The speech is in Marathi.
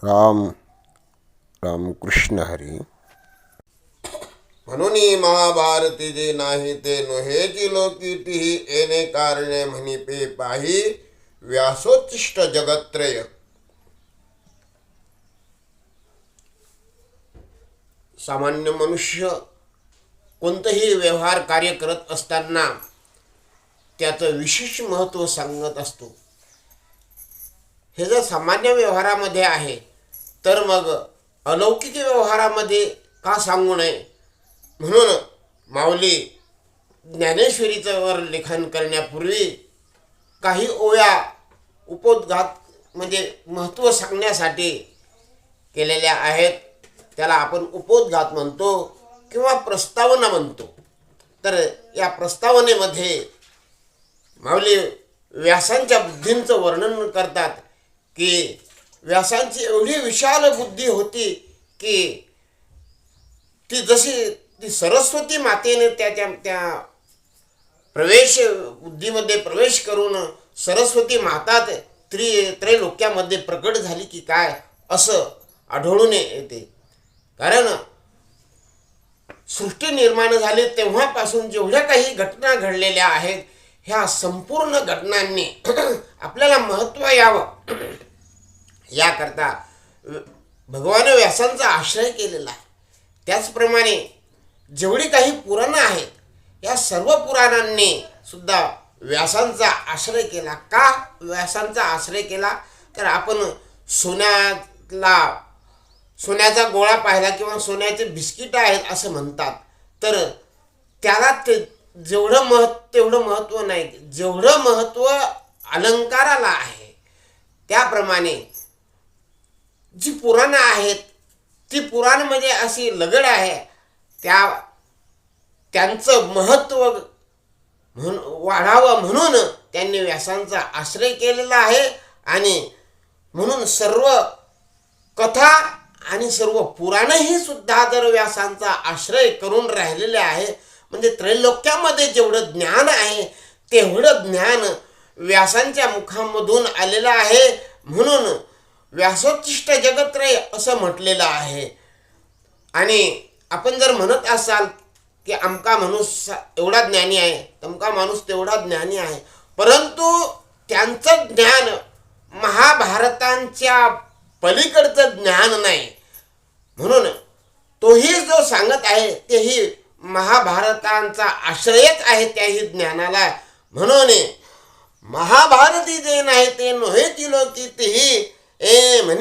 राम रामकृष्ण हरी. म्हणून महाभारती जे नाही ते नोहेची लोकीतीही येणे कारणे म्हणिपे पाही व्यासोच्छिष्ट जगत्त्रय. सामान्य मनुष्य कोणतेही व्यवहार कार्य करत असताना त्याचं विशेष महत्त्व सांगत असतो. हे जर सामान्य व्यवहारामध्ये आहे तर मग अलौकिक व्यवहारामध्ये का सांगू नये. म्हणून माऊली ज्ञानेश्वरीचं वर लेखन करण्यापूर्वी काही ओव्या उपोद्घात म्हणजे महत्त्व सांगण्यासाठी केलेल्या आहेत. त्याला आपण उपोद्घात म्हणतो किंवा प्रस्तावना म्हणतो. तर या प्रस्तावनेमध्ये माऊली व्यासांच्या बुद्धींचं वर्णन करतात की व्यासांची एवढी विशाल बुद्धी होती की ती जशी ती सरस्वती मातेने त्या प्रवेश बुद्धीमध्ये प्रवेश करून सरस्वती माता त्रैलोक्यामध्ये प्रकट झाली की काय असं आढळून येते. कारण सृष्टी निर्माण झाली तेव्हापासून जेवढ्या काही घटना घडलेल्या आहेत ह्या संपूर्ण घटनांनी आपल्याला महत्त्व यावं याकरता भगवान व्यासांचा आश्रय केलेला आहे. त्याचप्रमाणे जेवढी काही पुराणं आहेत या सर्व पुराणांनी सुद्धा व्यासांचा आश्रय केला. का व्यासांचा आश्रय केला तर आपण सोन्याचा गोळा पाहिला किंवा सोन्याचे बिस्किट आहेत असं म्हणतात. तर त्याला तेवढं महत्त्व नाही. जेवढं महत्त्व अलंकाराला आहे त्याप्रमाणे जी पुराणं आहेत ती पुराण म्हणजे अशी लगड आहे. त्यांचं महत्त्व वाढावं म्हणून त्यांनी व्यासांचा आश्रय केलेला आहे. आणि म्हणून सर्व कथा आणि सर्व पुराणही सुद्धा जर व्यासांचा आश्रय करून राहिलेले आहे म्हणजे त्रैलोक्यामध्ये जेवढं ज्ञान आहे तेवढं ज्ञान व्यासांच्या मुखामधून आलेलं आहे. म्हणून व्यासोच्छिष्ट जगत्त्रय असं म्हटलेलं आहे. आणि आपण जर म्हणत असाल की अमका माणूस एवढा ज्ञानी आहे तमका माणूस तेवढा ज्ञानी आहे परंतु त्यांचं ज्ञान महाभारतांच्या पलीकडचं ज्ञान नाही. म्हणून तोही जो सांगत आहे तेही महाभारतांचा आश्रयच आहे त्याही ज्ञानाला. म्हणून महाभारती जे नाही ते नोहेची लोकीतीही म्हणे